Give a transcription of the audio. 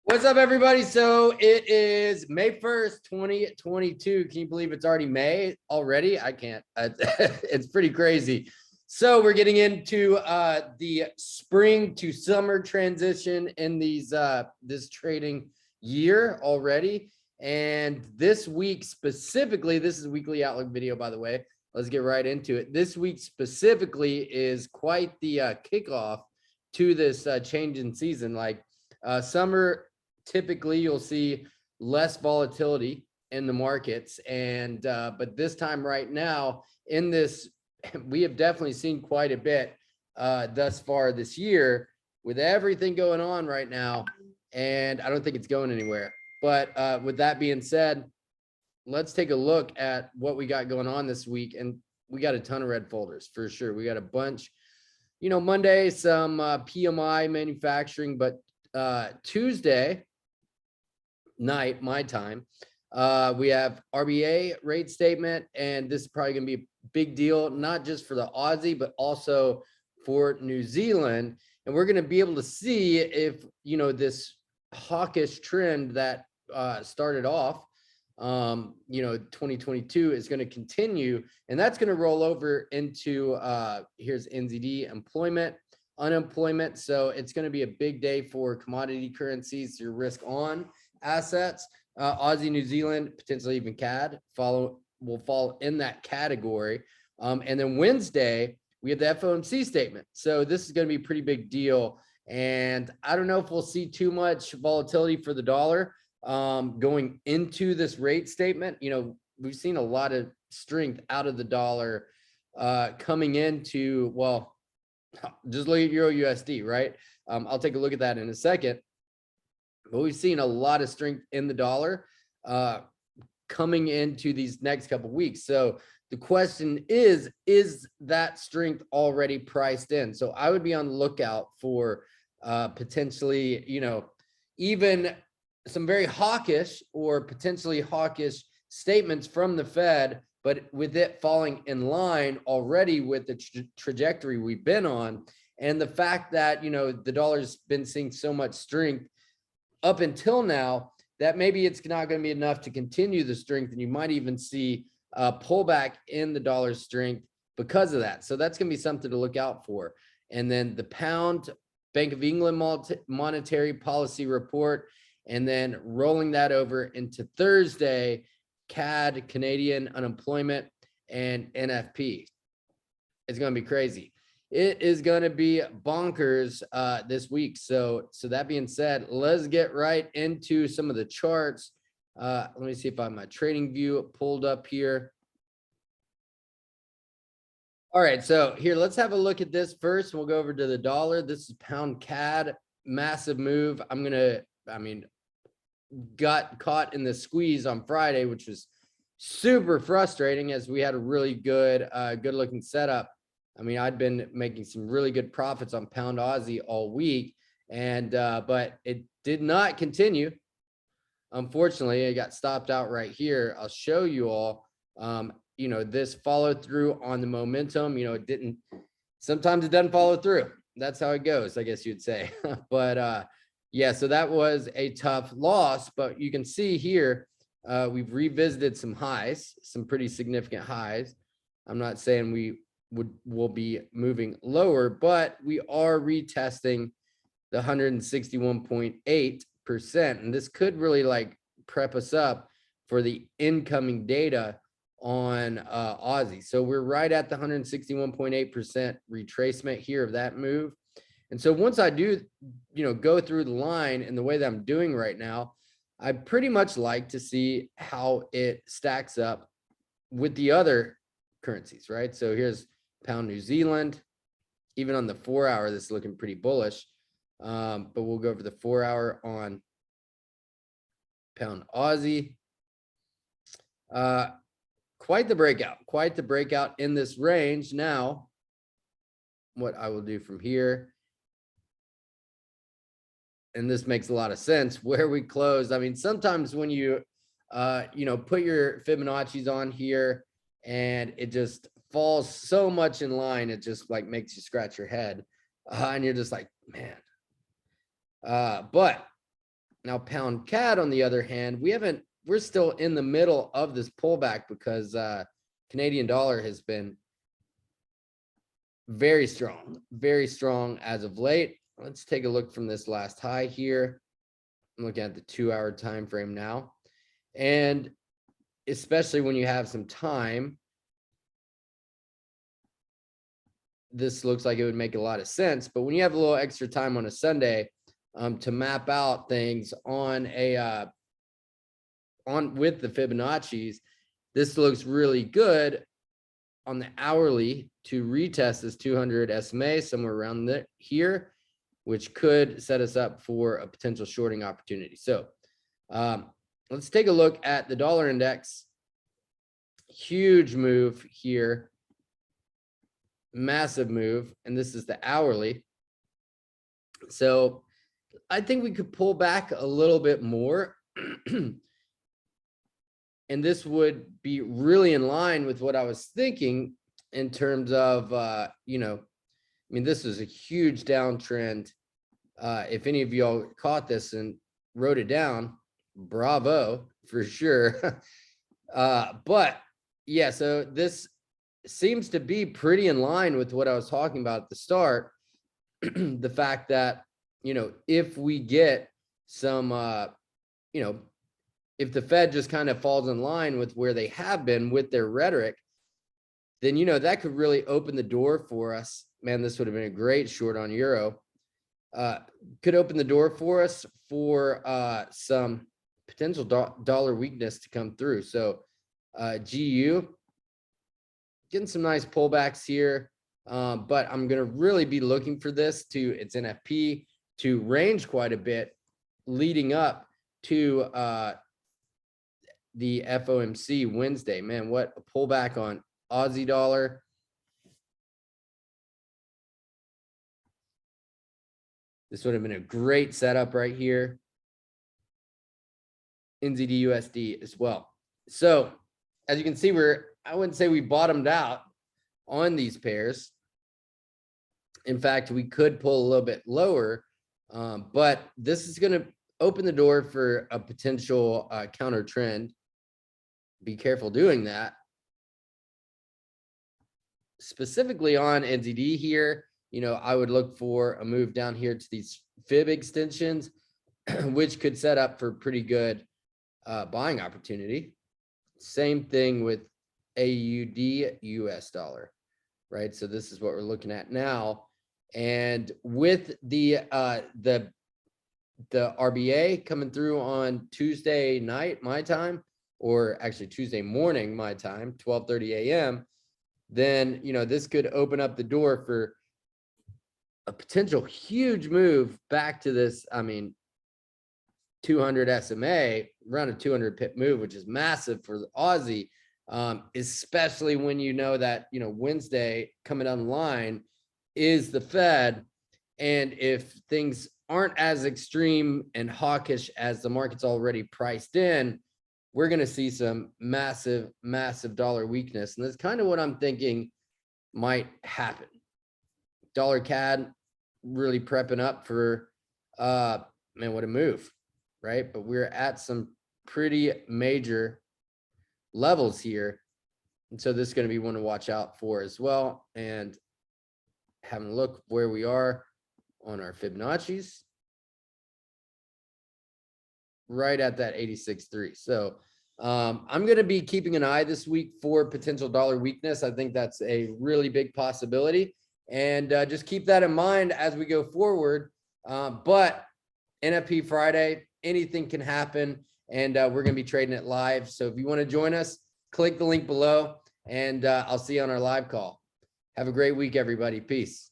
What's up, everybody? So it is May 1st, 2022. Can you believe it's already May already? I can't. It's pretty crazy. So we're getting into the spring to summer transition in this trading year already. And this week specifically, this is a weekly outlook video, by the way. Let's get right into it. This week specifically is quite the kickoff to this change in season. Like summer, typically you'll see less volatility in the markets, and but this time right now in this, we have definitely seen quite a bit thus far this year with everything going on right now, and I don't think it's going anywhere. But with that being said, let's take a look at what we got going on this week. And we got a ton of red folders for sure. We got a bunch, Monday, some PMI manufacturing, but Tuesday night, my time, we have RBA rate statement, and this is probably going to be a big deal, not just for the Aussie, but also for New Zealand. And we're going to be able to see if, this hawkish trend that started off, 2022 is going to continue, and that's going to roll over into here's NZD employment, unemployment. So it's going to be a big day for commodity currencies, your risk on assets. Aussie, New Zealand, potentially even CAD will fall in that category. And then Wednesday, we have the FOMC statement. So this is going to be a pretty big deal. And I don't know if we'll see too much volatility for the dollar going into this rate statement. We've seen a lot of strength out of the dollar coming into, well, just look at Euro USD, right? I'll take a look at that in a second. But we've seen a lot of strength in the dollar coming into these next couple of weeks. So the question is that strength already priced in? So I would be on the lookout for potentially, even some very hawkish or potentially hawkish statements from the Fed, but with it falling in line already with the trajectory we've been on. And the fact that, the dollar's been seeing so much strength up until now, that maybe it's not going to be enough to continue the strength, and you might even see a pullback in the dollar strength because of that. So that's going to be something to look out for. And then the pound, Bank of England monetary policy report, and then rolling that over into Thursday, CAD, Canadian unemployment, and NFP. It's going to be crazy. It is going to be bonkers this week. So that being said, let's get right into some of the charts. Let me see if I have my trading view pulled up here. All right, so here, let's have a look at this first. We'll go over to the dollar. This is pound CAD, massive move. Got caught in the squeeze on Friday, which was super frustrating as we had a really good looking setup. I'd been making some really good profits on pound Aussie all week, and but it did not continue. Unfortunately, it got stopped out right here. I'll show you all. This followed through on the momentum. It didn't. Sometimes it doesn't follow through. That's how it goes, I guess you'd say. But yeah, so that was a tough loss. But you can see here, we've revisited some highs, some pretty significant highs. I'm not saying will be moving lower, but we are retesting the 161.8%, and this could really prep us up for the incoming data on Aussie. So we're right at the 161.8% retracement here of that move. And so once I do go through the line in the way that I'm doing right now, I pretty much like to see how it stacks up with the other currencies, right? So here's pound New Zealand. Even on the 4-hour, this is looking pretty bullish. But we'll go over the 4-hour on pound Aussie. Quite the breakout in this range. Now, what I will do from here, and this makes a lot of sense, where we close. Sometimes when you, put your Fibonacci's on here and it just falls so much in line, it just makes you scratch your head, and you're just like, man. But Now, pound CAD, on the other hand, we're still in the middle of this pullback because Canadian dollar has been very strong as of late. Let's take a look from this last high here. I'm looking at the 2-hour time frame now. And especially when you have some time, this looks like it would make a lot of sense. But when you have a little extra time on a Sunday to map out things on with the Fibonacci's, this looks really good on the hourly to retest this 200 SMA somewhere around here, which could set us up for a potential shorting opportunity. So let's take a look at the dollar index. Huge move here, massive move, and this is the hourly. So I think we could pull back a little bit more. And this would be really in line with what I was thinking in terms of, this is a huge downtrend. If any of y'all caught this and wrote it down, bravo for sure. But yeah, so this seems to be pretty in line with what I was talking about at the start. The fact that, if we get some, if the Fed just kind of falls in line with where they have been with their rhetoric, then, that could really open the door for us. Man, this would have been a great short on euro. Could open the door for us for some potential dollar weakness to come through. So GU getting some nice pullbacks here, but I'm going to really be looking for this to its NFP to range quite a bit leading up to the FOMC Wednesday. Man, what a pullback on Aussie dollar. This would have been a great setup right here. NZD USD as well. So as you can see, I wouldn't say we bottomed out on these pairs. In fact, we could pull a little bit lower, but this is going to open the door for a potential counter trend. Be careful doing that. Specifically on NZD here, I would look for a move down here to these fib extensions, which could set up for pretty good buying opportunity. Same thing with AUD US dollar, right? So this is what we're looking at now. And with the RBA coming through on Tuesday night, my time, or actually Tuesday morning, my time, 12:30 a.m., then, this could open up the door for a potential huge move back to this, 200 SMA, around a 200 pip move, which is massive for the Aussie, especially when that, Wednesday coming down the line is the Fed. And if things aren't as extreme and hawkish as the market's already priced in, we're going to see some massive dollar weakness. And that's kind of what I'm thinking might happen. Dollar CAD really prepping up for, man, what a move, right? But we're at some pretty major levels here. And so this is going to be one to watch out for as well. And having a look where we are on our Fibonacci's. Right at that 86.3. So I'm going to be keeping an eye this week for potential dollar weakness. I think that's a really big possibility. And just keep that in mind as we go forward. But NFP Friday, anything can happen. And we're going to be trading it live. So if you want to join us, click the link below. And I'll see you on our live call. Have a great week, everybody. Peace.